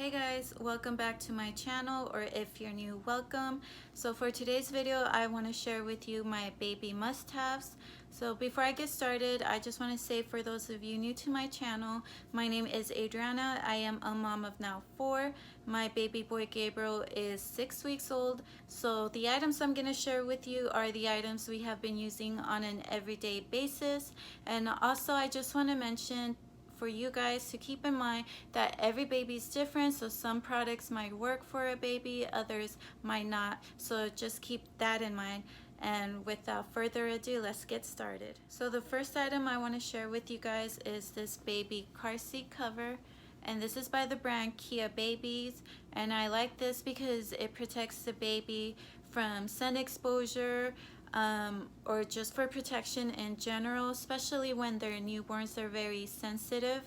Hey guys, welcome back to my channel, or if you're new, welcome. So for today's video, I want to share with you my baby must-haves. So before I get started, I just want to say, for those of you new to my channel, my name is Adriana. I am a mom of now 4. My baby boy Gabriel is 6 weeks old. So the items I'm going to share with you are the items we have been using on an everyday basis. And also, I just want to mention for you guys to keep in mind that every baby is different, so some products might work for a baby, others might not, so just keep that in mind. And without further ado, let's get started. So the first item I want to share with you guys is this baby car seat cover, and this is by the brand Kia Babies. And I like this because it protects the baby from sun exposure, or just for protection in general, especially when they're newborns. They're very sensitive,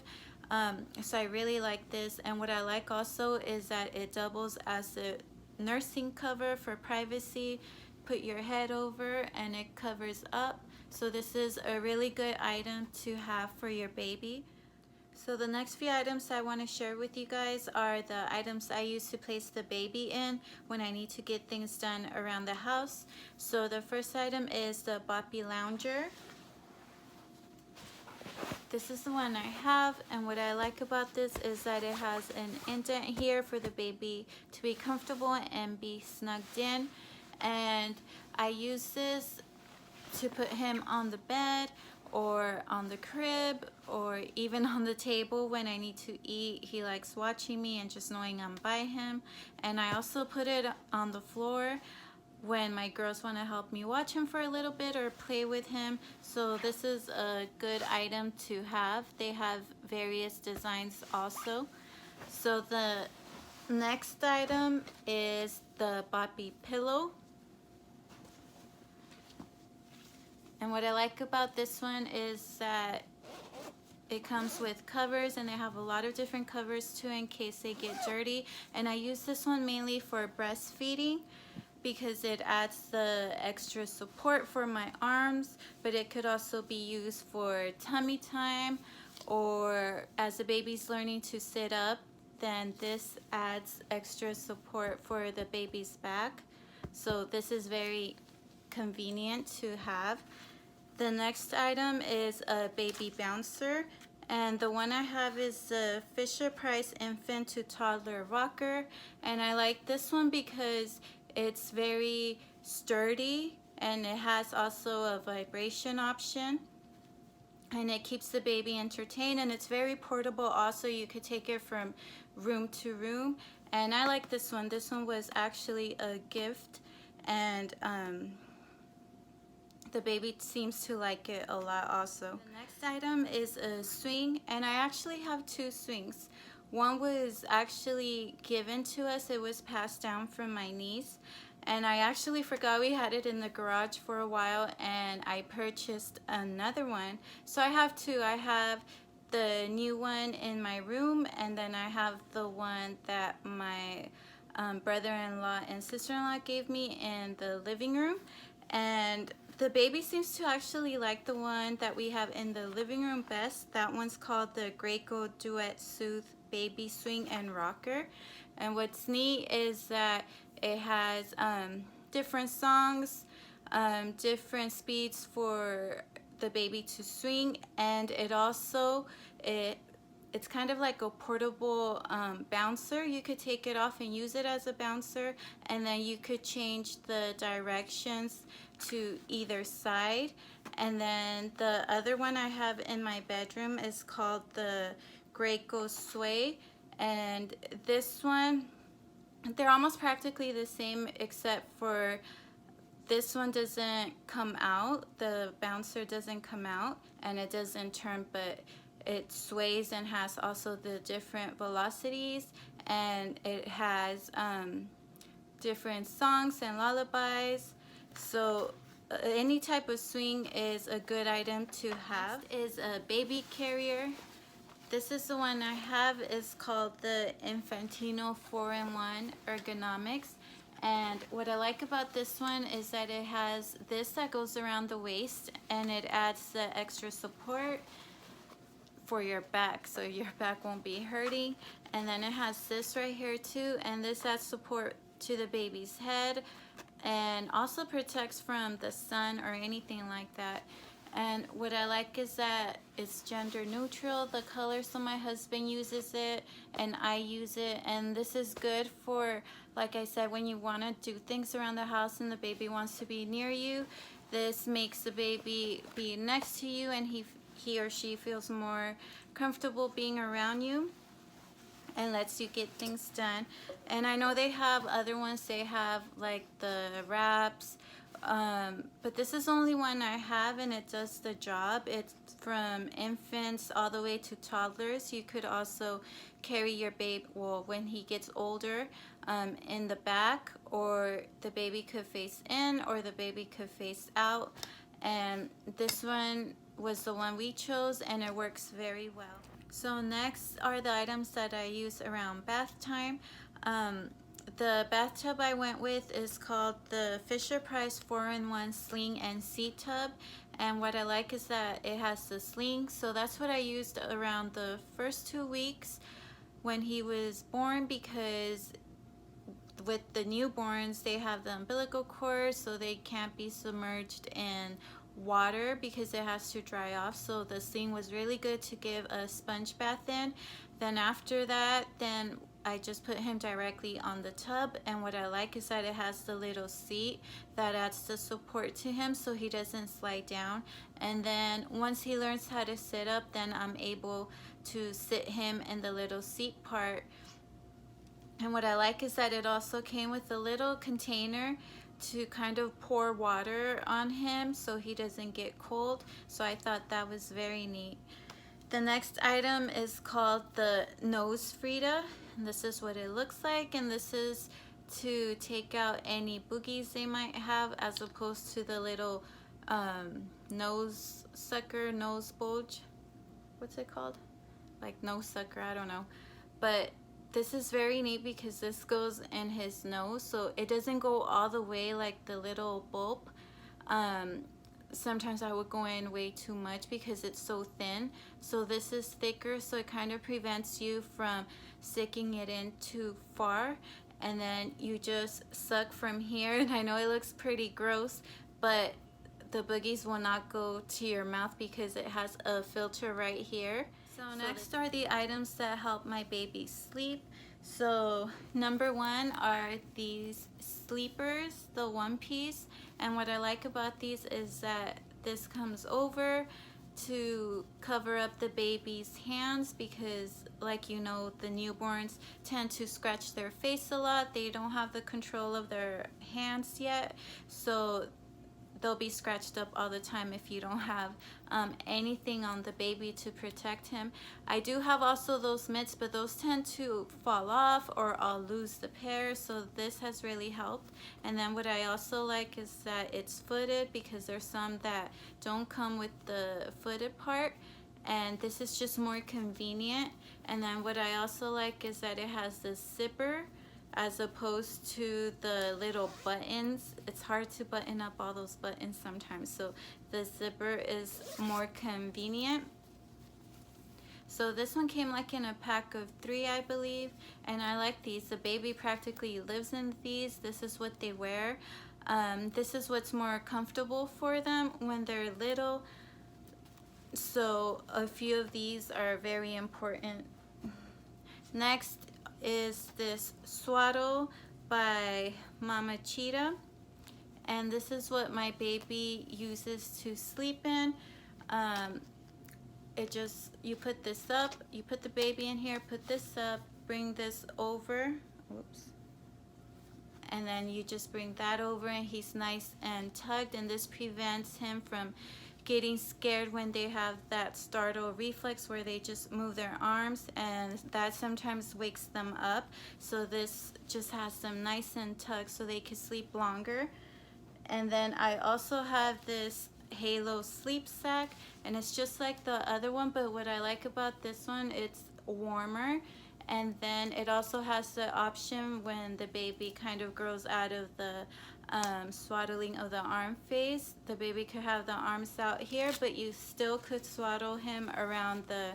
so I really like this. And what I like also is that it doubles as a nursing cover for privacy. Put your head over and it covers up, so this is a really good item to have for your baby. So the next few items I want to share with you guys are the items I use to place the baby in when I need to get things done around the house. So the first item is the Boppy Lounger. This is the one I have, and what I like about this is that it has an indent here for the baby to be comfortable and be snugged in. And I use this to put him on the bed or on the crib or even on the table when I need to eat. He likes watching me and just knowing I'm by him. And I also put it on the floor when my girls want to help me watch him for a little bit or play with him. So this is a good item to have. They have various designs also. So the next item is the Boppy pillow. And what I like about this one is that it comes with covers, and they have a lot of different covers too in case they get dirty. And I use this one mainly for breastfeeding because it adds the extra support for my arms, but it could also be used for tummy time, or as the baby's learning to sit up, then this adds extra support for the baby's back. So this is very convenient to have. The next item is a baby bouncer, and the one I have is the Fisher-Price infant to toddler rocker. And I like this one because it's very sturdy, and it has also a vibration option, and it keeps the baby entertained, and it's very portable also. You could take it from room to room, and I like this one. This one was actually a gift, and the baby seems to like it a lot also. The next item is a swing, and I actually have 2 swings. One was actually given to us. It was passed down from my niece, and I actually forgot we had it in the garage for a while, and I purchased another one. So I have 2. I have the new one in my room, and then I have the one that my brother-in-law and sister-in-law gave me in the living room. And the baby seems to actually like the one that we have in the living room best. That one's called the Graco Duet Soothe Baby Swing and Rocker. And what's neat is that it has different songs, different speeds for the baby to swing, and it also it's kind of like a portable bouncer. You could take it off and use it as a bouncer, and then you could change the directions to either side. And then the other one I have in my bedroom is called the Graco Sway, and this one, they're almost practically the same, except for this one doesn't come out, the bouncer doesn't come out, and it doesn't turn, but it sways and has also the different velocities, and it has different songs and lullabies. So any type of swing is a good item to have. Next is a baby carrier. This is the one I have. It's called the Infantino 4-in-1 Ergonomics. And what I like about this one is that it has this that goes around the waist, and it adds the extra support for your back, so your back won't be hurting. And then it has this right here too, and this adds support to the baby's head and also protects from the sun or anything like that. And what I like is that it's gender neutral, the color, so my husband uses it and I use it. And this is good for, like I said, when you want to do things around the house and the baby wants to be near you. This makes the baby be next to you and he or she feels more comfortable being around you and lets you get things done. And I know they have other ones. They have like the wraps, but this is only one I have and it does the job. It's from infants all the way to toddlers. You could also carry your baby, well, when he gets older, in the back, or the baby could face in or the baby could face out. And this one was the one we chose and it works very well. So next are the items that I use around bath time. The bathtub I went with is called the Fisher-Price 4-in-1 Sling and Seat Tub. And what I like is that it has the sling. So that's what I used around the first 2 weeks when he was born, because with the newborns, they have the umbilical cord, so they can't be submerged in water because it has to dry off. So the sling was really good to give a sponge bath in. Then after that, then I just put him directly on the tub. And what I like is that it has the little seat that adds the support to him so he doesn't slide down. And then once he learns how to sit up, then I'm able to sit him in the little seat part. And what I like is that it also came with a little container to kind of pour water on him so he doesn't get cold. So I thought that was very neat. The next item is called the Nose Frida. And this is what it looks like, and this is to take out any boogies they might have, as opposed to the little nose sucker, nose bulge. What's it called? Like nose sucker, I don't know. But this is very neat because this goes in his nose, so it doesn't go all the way like the little bulb. Sometimes I would go in way too much because it's so thin. So this is thicker, so it kind of prevents you from sticking it in too far. And then you just suck from here. And I know it looks pretty gross, but the boogies will not go to your mouth because it has a filter right here. So next are the items that help my baby sleep. So number one are these sleepers, the one piece. And what I like about these is that this comes over to cover up the baby's hands, because like you know, the newborns tend to scratch their face a lot. They don't have the control of their hands yet, so they'll be scratched up all the time if you don't have anything on the baby to protect him. I do have also those mitts, but those tend to fall off or I'll lose the pair, so this has really helped. And then what I also like is that it's footed, because there's some that don't come with the footed part, and this is just more convenient. And then what I also like is that it has the zipper as opposed to the little buttons. It's hard to button up all those buttons sometimes, so the zipper is more convenient. So this one came like in a pack of 3, I believe, and I like these. The baby practically lives in these. This is what they wear. This is what's more comfortable for them when they're little. So a few of these are very important. Next is this Swaddle by Mama Cheetah, and this is what my baby uses to sleep in. You put this up, you put the baby in here, put this up, bring this over, oops, and then you just bring that over, and he's nice and tugged, and this prevents him from getting scared when they have that startle reflex where they just move their arms, and that sometimes wakes them up. So this just has them nice and tucked so they can sleep longer. And then I also have this Halo sleep sack, and it's just like the other one, but what I like about this one, it's warmer. And then it also has the option when the baby kind of grows out of the swaddling of the arm phase. The baby could have the arms out here, but you still could swaddle him around the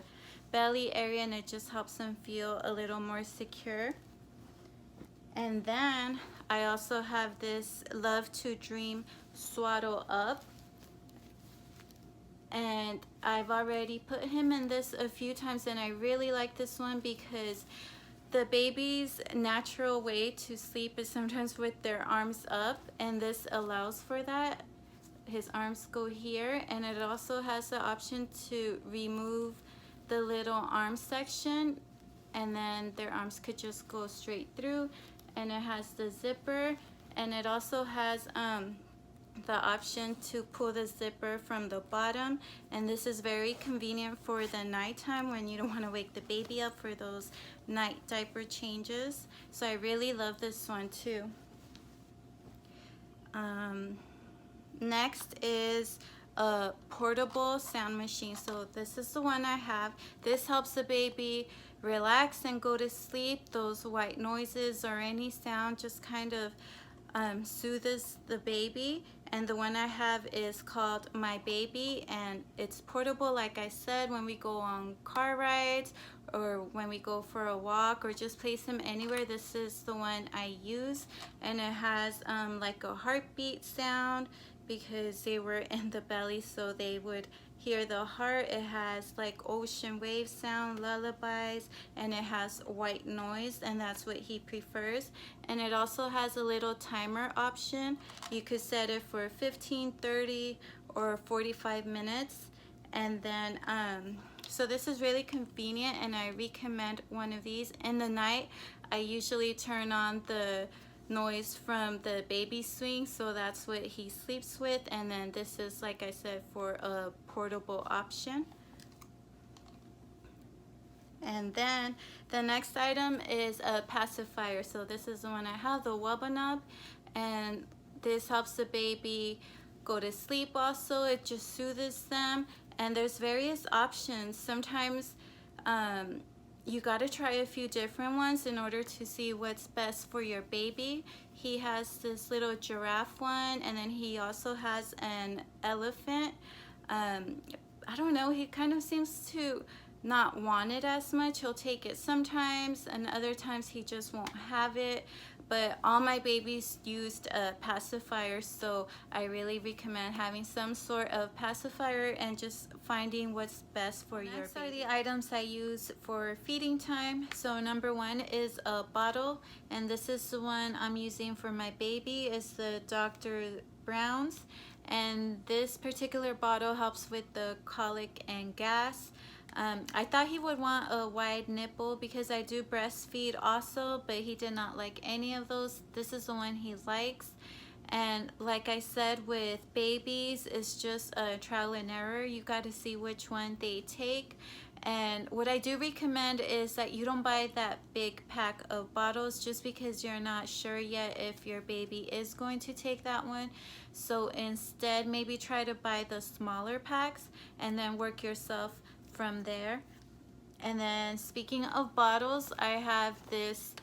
belly area, and it just helps them feel a little more secure. And then I also have this Love to Dream Swaddle Up, and I've already put him in this a few times, and I really like this one because the baby's natural way to sleep is sometimes with their arms up, and this allows for that. His arms go here, and it also has the option to remove the little arm section, and then their arms could just go straight through. And it has the zipper, and it also has the option to pull the zipper from the bottom, and this is very convenient for the nighttime when you don't want to wake the baby up for those night diaper changes. So I really love this one too. Next is a portable sound machine. So this is the one I have. This helps the baby relax and go to sleep. Those white noises or any sound just kind of soothes the baby. And the one I have is called My Baby, and it's portable, like I said, when we go on car rides or when we go for a walk or just place him anywhere. This is the one I use, and it has like a heartbeat sound because they were in the belly, so they would hear the heart. It has like ocean wave sound, lullabies, and it has white noise, and that's what he prefers. And it also has a little timer option. You could set it for 15, 30, or 45 minutes. And then so this is really convenient, and I recommend one of these. In the night, I usually turn on the noise from the baby swing, so that's what he sleeps with. And then this is, like I said, for a portable option. And then the next item is a pacifier. So this is the one I have, the wubba nub, and this helps the baby go to sleep. Also, it just soothes them, and there's various options. Sometimes you got to try a few different ones in order to see what's best for your baby. He has this little giraffe one, and then he also has an elephant. I don't know, he kind of seems to not want it as much. He'll take it sometimes, and other times he just won't have it. But all my babies used a pacifier, so I really recommend having some sort of pacifier and just finding what's best for your baby. These are the items I use for feeding time. So number one is a bottle, and this is the one I'm using for my baby. It's the Dr. Brown's, and this particular bottle helps with the colic and gas. I thought he would want a wide nipple because I do breastfeed also, but he did not like any of those. This is the one he likes. And like I said, with babies, it's just a trial and error. You got to see which one they take. And what I do recommend is that you don't buy that big pack of bottles just because you're not sure yet if your baby is going to take that one. So instead, maybe try to buy the smaller packs and then work yourself from there. And then speaking of bottles, I have this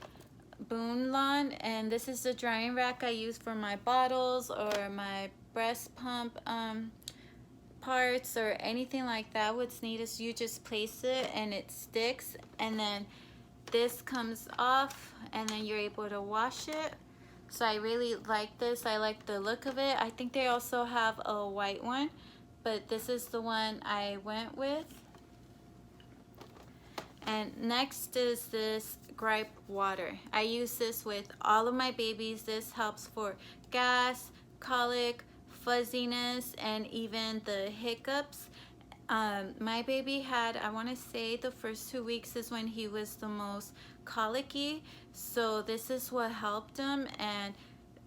Boon Lawn, and this is the drying rack I use for my bottles or my breast pump parts or anything like that. What's neat is you just place it and it sticks, and then this comes off, and then you're able to wash it. So I really like this. I like the look of it. I think they also have a white one, but this is the one I went with. And next is this Gripe Water. I use this with all of my babies. This helps for gas, colic, fuzziness, and even the hiccups. My baby had, I want to say the first 2 weeks is when he was the most colicky. So this is what helped him, and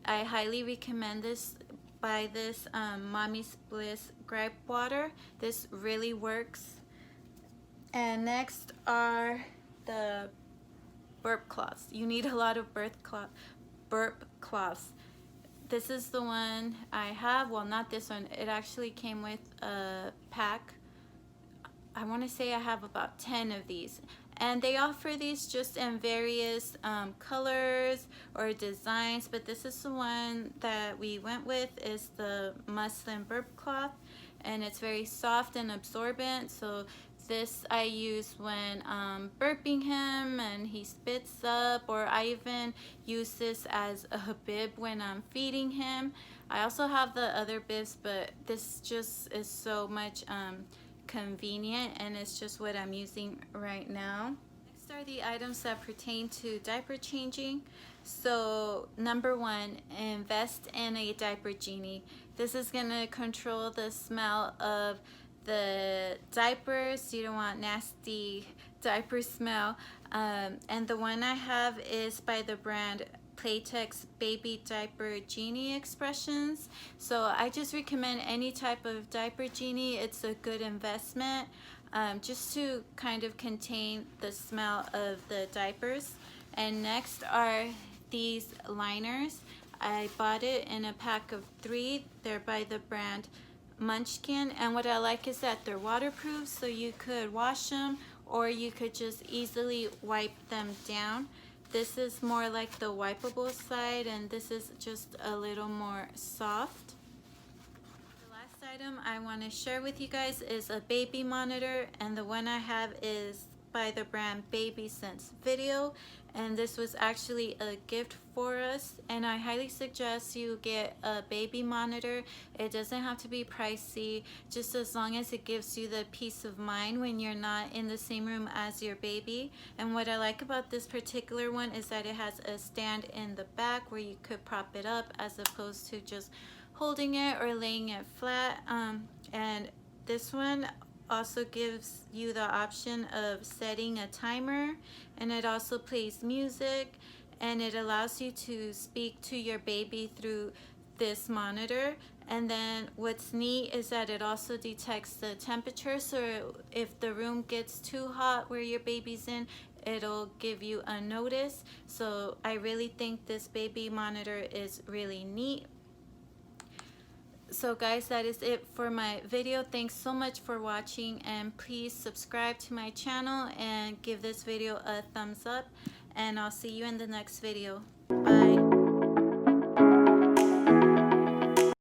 I highly recommend this. Buy this Mommy's Bliss Gripe Water. This really works. And next are the burp cloths. You need a lot of burp cloths. This is the one I have. Well, not this one. It actually came with a pack. I want to say I have about 10 of these. And they offer these just in various colors or designs, but this is the one that we went with, is the muslin burp cloth, and it's very soft and absorbent, so This I use when burping him and he spits up, or I even use this as a bib when I'm feeding him. I also have the other bibs, but this just is so much convenient, and it's just what I'm using right now. Next are the items that pertain to diaper changing. So number one, invest in a diaper genie. This is gonna control the smell of the diapers. You don't want nasty diaper smell. And the one I have is by the brand Playtex Baby Diaper Genie Expressions. So I just recommend any type of diaper genie. It's a good investment, just to kind of contain the smell of the diapers. And next are these liners. I bought it in a pack of 3. They're by the brand Munchkin, and what I like is that they're waterproof, so you could wash them or you could just easily wipe them down. This is more like the wipeable side, and this is just a little more soft. The last item I want to share with you guys is a baby monitor, and the one I have is by the brand Baby Sense Video, and this was actually a gift for us, and I highly suggest you get a baby monitor. It doesn't have to be pricey, just as long as it gives you the peace of mind when you're not in the same room as your baby. And what I like about this particular one is that it has a stand in the back where you could prop it up as opposed to just holding it or laying it flat. And this one also gives you the option of setting a timer, and it also plays music, and it allows you to speak to your baby through this monitor. And then what's neat is that it also detects the temperature, so if the room gets too hot where your baby's in, it'll give you a notice. So I really think this baby monitor is really neat. So guys, that is it for my video. Thanks so much for watching, and please subscribe to my channel and give this video a thumbs up, and I'll see you in the next video. Bye.